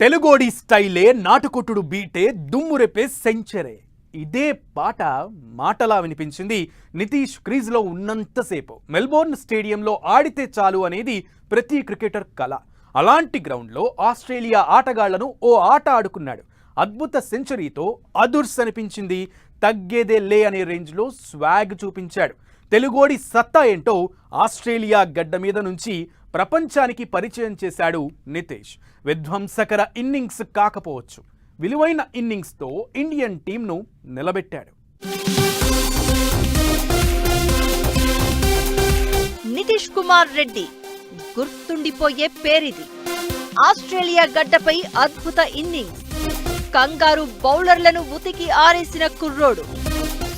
తెలుగోడి స్టైలే నాటుకొట్టుడు బీటే దుమ్మురెపే సెంచరే. ఇదే పాట మాటలా వినిపించింది నితీష్ క్రీజ్లో ఉన్నంతసేపు. మెల్బోర్న్ స్టేడియంలో ఆడితే చాలు అనేది ప్రతి క్రికెటర్ కల. అలాంటి గ్రౌండ్లో ఆస్ట్రేలియా ఆటగాళ్లను ఓ ఆట ఆడుకున్నాడు. అద్భుత సెంచరీతో అదుర్స్ అనిపించింది. తగ్గేదే లే అనే రేంజ్లో స్వాగ్ చూపించాడు. తెలుగోడి సత్తా ఏంటో ఆస్ట్రేలియా గడ్డ మీద నుంచి ప్రపంచానికి పరిచయం చేశాడు నితీష్. విధ్వంసకర ఇన్నింగ్స్ కాకపోవచ్చు, విలువైన ఇన్నింగ్స్తో ఇండియన్ టీంను నిలబెట్టాడు. నితీష్ కుమార్ రెడ్డి గుర్తుండిపోయే పేరిది. ఆస్ట్రేలియా గడ్డపై అద్భుత ఇన్నింగ్స్, కంగారు బౌలర్లను ఉతికి ఆరేసిన కుర్రోడు,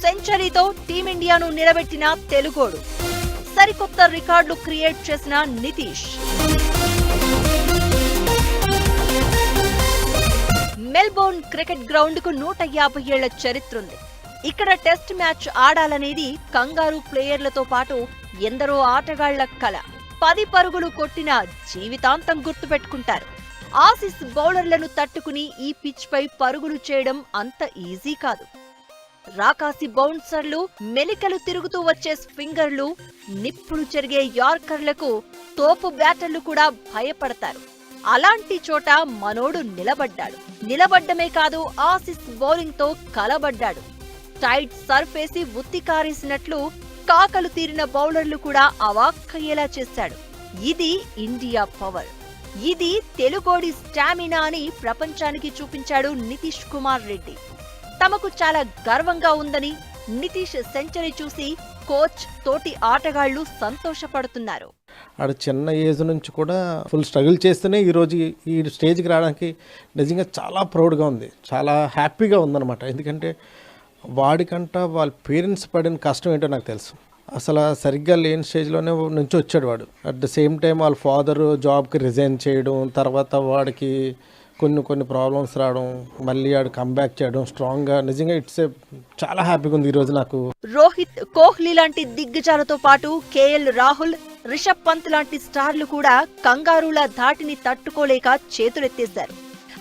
సెంచరీతో టీమిండియాను నిలబెట్టిన తెలుగోడు, సరికొత్త రికార్డులు క్రియేట్ చేసిన నితీష్. మెల్బోర్న్ క్రికెట్ గ్రౌండ్ కు 150 ఏళ్ల చరిత్ర ఉంది. ఇక్కడ టెస్ట్ మ్యాచ్ ఆడాలనేది కంగారు ప్లేయర్లతో పాటు ఎందరో ఆటగాళ్ల కల. 10 పరుగులు కొట్టినా జీవితాంతం గుర్తుపెట్టుకుంటారు. ఆసీస్ బౌలర్లను తట్టుకుని ఈ పిచ్ పై పరుగులు చేయడం అంత ఈజీ కాదు. రాకాసి బౌన్సర్లు, మెలికలు తిరుగుతూ వచ్చే స్వింగర్లు, నిప్పులు చెరిగే యార్కర్లకు తోపు బ్యాటర్లు కూడా భయపడతారు. అలాంటి చోట మనోడు నిలబడ్డాడు. నిలబడ్డమే కాదు, ఆసీస్ బౌలింగ్ తో కలబడ్డాడు. టైట్ సర్ఫేసి ఉత్తికారేసినట్లు కాకలు తీరిన బౌలర్లు కూడా అవాక్కయ్యేలా చేశాడు. ఇది ఇండియా పవర్, ఇది తెలుగోడి స్టామినా అని ప్రపంచానికి చూపించాడు నితీష్ కుమార్ రెడ్డి. తమకు చాలా గర్వంగా ఉందని నితీష్ సెంచరీ చూసి కోచ్, తోటి ఆటగాళ్లు సంతోషపడుతున్నారు. ఆడు చిన్న ఏజ్ నుంచి కూడా ఫుల్ స్ట్రగుల్ చేస్తేనే ఈరోజు ఈ స్టేజ్కి రావడానికి నిజంగా చాలా ప్రౌడ్గా ఉంది, చాలా హ్యాపీగా ఉందన్నమాట. ఎందుకంటే వాడికంట వాళ్ళ పేరెంట్స్ పడిన కష్టం ఏంటో నాకు తెలుసు. అసలు సరిగ్గా లేని స్టేజ్లోనే నుంచి వచ్చాడు వాడు. అట్ ద సేమ్ టైం వాళ్ళ ఫాదర్ జాబ్కి రిజైన్ చేయడం, తర్వాత వాడికి కొన్ని ప్రాబ్లమ్స్ రావడం, మళ్ళీ ఆడు కంబ్యాక్ చేయడం స్ట్రాంగ్గా. నిజంగా చాలా హ్యాపీగా ఉంది ఈరోజు నాకు. రోహిత్, కోహ్లీ లాంటి దిగ్గజాలతో పాటు కేఎల్ రాహుల్, రిషబ్ పంత్ లాంటి స్టార్లు కూడా కంగారుల ధాటిని తట్టుకోలేక చేతులెత్తేశారు.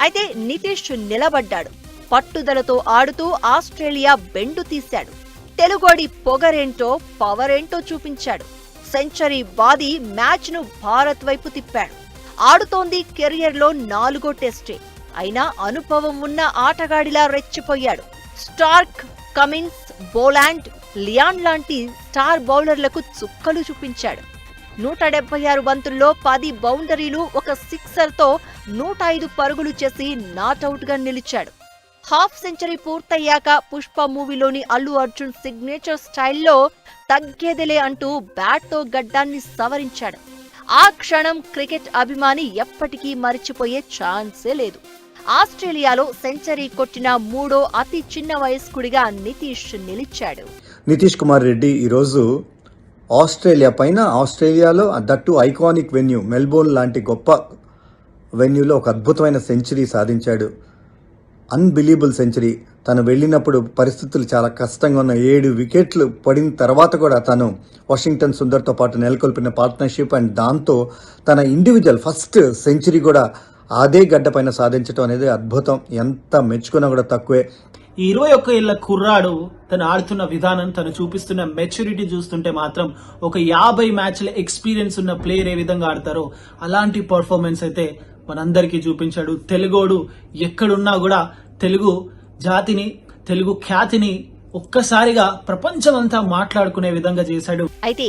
అయితే నితీష్ నిలబడ్డాడు. పట్టుదలతో ఆడుతూ ఆస్ట్రేలియా బెండు తీశాడు. తెలుగోడి పొగరేంటో, పవరేంటో చూపించాడు. సెంచరీ బాది మ్యాచ్ ను భారత్ వైపు తిప్పాడు. ఆడుతోంది కెరియర్లో 4వ టెస్టే, అయినా అనుభవం ఉన్న ఆటగాడిలా రెచ్చిపోయాడు. స్టార్క్, కమిన్స్, బోలాండ్, లియాన్ లాంటి స్టార్ బౌలర్లకు చుక్కలు చూపించాడు. 176 బంతుల్లో 10 బౌండరీలు, ఒక సిక్సర్తో 105 పరుగులు చేసి నాటౌట్ గా నిలిచాడు. హాఫ్ సెంచరీ పూర్తయ్యాక పుష్ప మూవీలోని అల్లు అర్జున్ సిగ్నేచర్ స్టైల్లో తగ్గేదిలే అంటూ బ్యాట్తో గడ్డాన్ని సవరించాడు. ఆ క్షణం క్రికెట్ అభిమాని ఎప్పటికీ మరిచిపోయే ఛాన్సే లేదు. ఆస్ట్రేలియాలో సెంచరీ కొట్టిన 3వ అతి చిన్న వయస్కుడిగా నితీష్ నిలిచాడు. నితీష్ కుమార్ రెడ్డి ఈరోజు ఆస్ట్రేలియాలో దట్టు ఐకానిక్ వెన్యూ మెల్బోర్న్ లాంటి గొప్ప వెన్యూలో ఒక అద్భుతమైన సెంచరీ సాధించాడు. Unbelievable century. తను వెళ్ళినప్పుడు పరిస్థితులు చాలా కష్టంగా ఉన్న 7 వికెట్లు పడిన తర్వాత కూడా తను వాషింగ్టన్ సుందర్తో పాటు నెలకొల్పిన పార్ట్నర్షిప్ అండ్ దాంతో తన ఇండివిజువల్ ఫస్ట్ సెంచరీ కూడా అదే గడ్డ పైన సాధించడం అనేది అద్భుతం. ఎంత మెచ్చుకున్నా కూడా తక్కువే. ఈ 21 ఏళ్ల కుర్రాడు తను ఆడుతున్న విధానం, తను చూపిస్తున్న మెచ్యూరిటీ చూస్తుంటే మాత్రం ఒక 50 మ్యాచ్ల ఎక్స్పీరియన్స్ ఉన్న ప్లేయర్ ఏ విధంగా ఆడతారో అలాంటి పర్ఫార్మెన్స్ అయితే మనందరికీ చూపించాడు. తెలుగోడు ఎక్కడున్నా కూడా తెలుగు జాతిని, తెలుగు ఖ్యాతిని ఒక్కసారిగా ప్రపంచమంతా మాట్లాడుకునే విధంగా చేశాడు. అయితే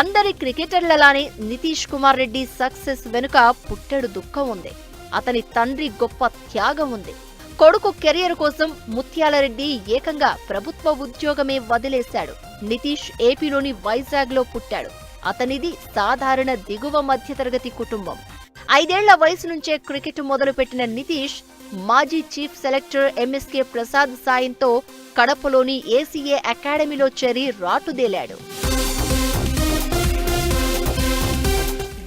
అందరి క్రికెటర్లలానే నితీష్ కుమార్ రెడ్డి సక్సెస్ వెనుక పుట్టెడు దుఃఖం ఉంది. అతని తండ్రి గొప్ప త్యాగం ఉంది. కొడుకు కెరియర్ కోసం ముత్యాలరెడ్డి ఏకంగా ప్రభుత్వ ఉద్యోగమే వదిలేశాడు. నితీష్ ఏపీలోని వైజాగ్ లో పుట్టాడు. అతనిది సాధారణ దిగువ మధ్యతరగతి కుటుంబం. 5 ఏళ్ల వయసు నుంచే క్రికెట్ మొదలుపెట్టిన నితీష్ మాజీ చీఫ్ సెలెక్టర్ ఎంఎస్కే ప్రసాద్ సాయంతో కడపలోని ఏసీఏ అకాడమీలో చేరి రాటుదేలాడు.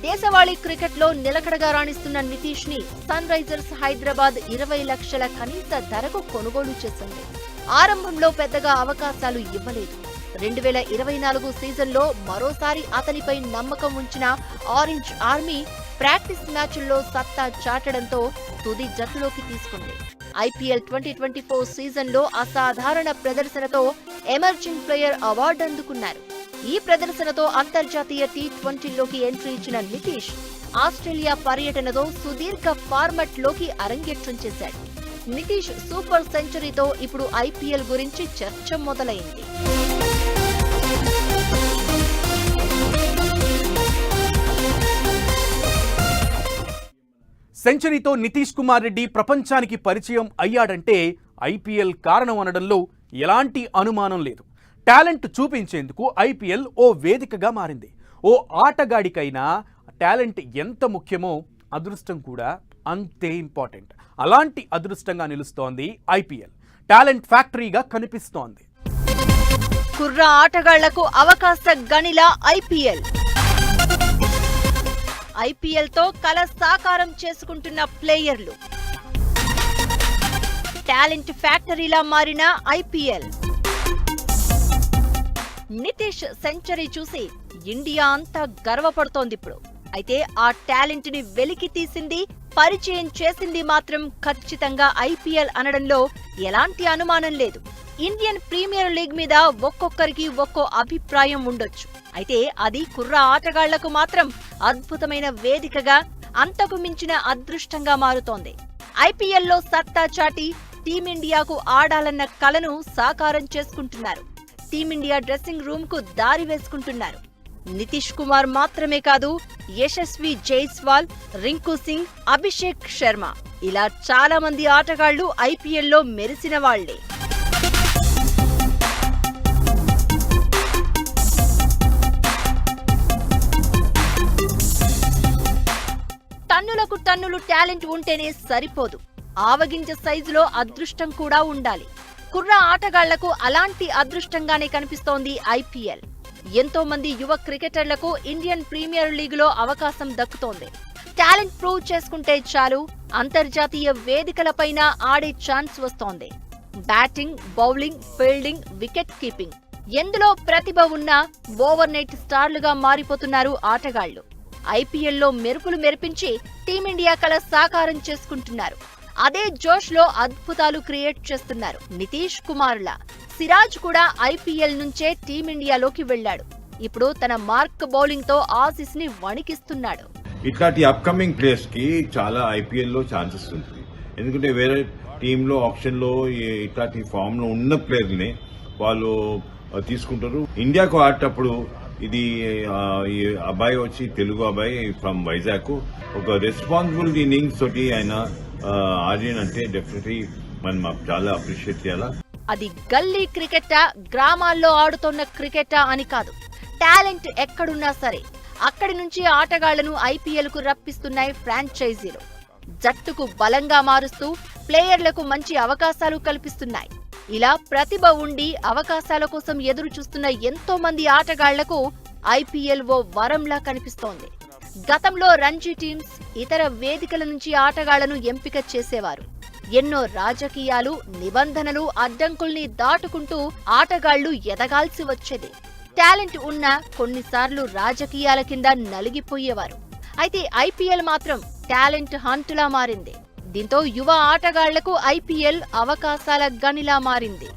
దేశవాళీ క్రికెట్లో నిలకడగా రాణిస్తున్న నితీష్ ని సన్ రైజర్స్ హైదరాబాద్ 20 లక్షల కనీస ధరకు కొనుగోలు చేసింది. ఆరంభంలో పెద్దగా అవకాశాలు ఇవ్వలేదు. 2024 సీజన్లో మరోసారి అతనిపై నమ్మకం ఉంచిన ఆరెంజ్ ఆర్మీ ప్రాక్టీస్ మ్యాచ్ల్లో సత్తా చాటడంతో తుది జట్టులోకి తీసుకుంది. ఐపీఎల్ 2024 సీజన్లో అసాధారణ ప్రదర్శనతో ఎమర్జింగ్ ప్లేయర్ అవార్డు అందుకున్నారు. ఈ ప్రదర్శనతో అంతర్జాతీయ T20లోకి ఎంట్రీ ఇచ్చిన నితీష్ ఆస్ట్రేలియా పర్యటనతో సుదీర్ఘ ఫార్మాట్ లోకి అరంగేట్రం చేశాడు. నితీష్ సూపర్ సెంచరీతో ఇప్పుడు ఐపీఎల్ గురించి చర్చ మొదలైంది. సెంచరీతో నితీష్ కుమార్ రెడ్డి ప్రపంచానికి పరిచయం అయ్యాడంటే ఐపీఎల్ కారణం అనడంలో ఎలాంటి అనుమానం లేదు. టాలెంట్ చూపించేందుకు ఐపీఎల్ ఓ వేదికగా మారింది. ఓ ఆటగాడికైనా టాలెంట్ ఎంత ముఖ్యమో అదృష్టం కూడా అంతే ఇంపార్టెంట్. అలాంటి అదృష్టంగా నిలుస్తోంది ఐపీఎల్. టాలెంట్ ఫ్యాక్టరీగా కనిపిస్తోంది. కుర్ర ఆటగాళ్లకు అవకాశ గనిలా ఐపీఎల్. ఐపీఎల్ తో కల సాకారం చేసుకుంటున్న ప్లేయర్లు, టాలెంట్ ఫ్యాక్టరీలా మారిన ఐపీఎల్. నితీష్ సెంచరీ చూసి ఇండియా అంతా గర్వపడుతోంది ఇప్పుడు. అయితే ఆ టాలెంట్ ని వెలికి తీసింది, పరిచయం చేసింది మాత్రం ఖచ్చితంగా ఐపీఎల్ అనడంలో ఎలాంటి అనుమానం లేదు. ఇండియన్ ప్రీమియర్ లీగ్ మీద ఒక్కొక్కరికి ఒక్కో అభిప్రాయం ఉండొచ్చు. అయితే అది కుర్ర ఆటగాళ్లకు మాత్రం అద్భుతమైన వేదికగా, అంతకు మించిన అదృష్టంగా మారుతోంది. ఐపీఎల్లో సత్తా చాటి టీమిండియాకు ఆడాలన్న కలను సాకారం చేసుకుంటున్నారు. టీమిండియా డ్రెస్సింగ్ రూమ్ కు దారి వేసుకుంటున్నారు. నితీష్ కుమార్ మాత్రమే కాదు, యశస్వి జైస్వాల్, రింకు సింగ్, అభిషేక్ శర్మ ఇలా చాలా మంది ఆటగాళ్లు ఐపీఎల్లో మెరిసిన వాళ్లే. టన్నులకు టన్నులు టాలెంట్ ఉంటేనే సరిపోదు, ఆవగింజ సైజులో అదృష్టం కూడా ఉండాలి. కుర్ర ఆటగాళ్లకు అలాంటి అదృష్టంగానే కనిపిస్తోంది ఐపీఎల్. ఎంతో మంది యువ క్రికెటర్లకు ఇండియన్ ప్రీమియర్ లీగులో అవకాశం దక్కుతోంది. టాలెంట్ ప్రూవ్ చేసుకుంటే చాలు, అంతర్జాతీయ వేదికలపైన ఆడే ఛాన్స్ వస్తోంది. Batting, bowling, fielding, wicket keeping ఎందులో ప్రతిభ ఉన్నా ఓవర్ నైట్ స్టార్లుగా మారిపోతున్నారు ఆటగాళ్లు. ఐపీఎల్లో మెరుపులు మెరిపించి టీమిండియా కల సాకారం చేసుకుంటున్నారు. అదే జోష్ లో అద్భుతాలు క్రియేట్ చేస్తున్నారు. నితీష్ కుమార్లా సిరాజ్ కూడా ఐపీఎల్ నుంచే టీమిండియాలోకి వెళ్లాడు. ఇప్పుడు తన మార్క్ బౌలింగ్ తో ఆసీస్ ని వణికిస్తున్నాడు. ఇట్లాంటి అప్కమింగ్ ప్లేయర్స్ కి చాలా ఐపీఎల్ లో ఛాన్సెస్ ఉంటుంది. ఎందుకంటే వేరే టీంలో ఆప్షన్ లో ఇట్లాంటి ఫామ్ లో ఉన్న ప్లేయర్ని వాళ్ళు తీసుకుంటారు. ఇండియాకు ఆడేటప్పుడు ఇది ఈ అబ్బాయి వచ్చి తెలుగు అబ్బాయి ఫ్రమ్ వైజాగ్ ఒక రెస్పాన్సిబుల్ ఇన్నింగ్స్ తోటి ఆయన ఆడినంటే డెఫినెట్లీ మనం చాలా అప్రిషియేట్ చేయాలా. అది గల్లీ క్రికెటా, గ్రామాల్లో ఆడుతున్న క్రికెటా అని కాదు, టాలెంట్ ఎక్కడున్నా సరే అక్కడి నుంచి ఆటగాళ్లను ఐపీఎల్ కు రప్పిస్తున్నాయి ఫ్రాంచైజీలు. జట్టుకు బలంగా మారుస్తూ ప్లేయర్లకు మంచి అవకాశాలు కల్పిస్తున్నాయి. ఇలా ప్రతిభ ఉండి అవకాశాల కోసం ఎదురు చూస్తున్న ఎంతో మంది ఆటగాళ్లకు ఐపీఎల్ ఓ వరంలా కనిపిస్తోంది. గతంలో రంజీ టీమ్స్, ఇతర వేదికల నుంచి ఆటగాళ్లను ఎంపిక చేసేవారు. ఎన్నో రాజకీయాలు, నిబంధనలు, అడ్డంకుల్ని దాటుకుంటూ ఆటగాళ్లు ఎదగాల్సి వచ్చేది. టాలెంట్ ఉన్నా కొన్నిసార్లు రాజకీయాల కింద నలిగిపోయేవారు. అయితే ఐపీఎల్ మాత్రం టాలెంట్ హంటులా మారింది. దీంతో యువ ఆటగాళ్లకు ఐపీఎల్ అవకాశాల గనిలా మారింది.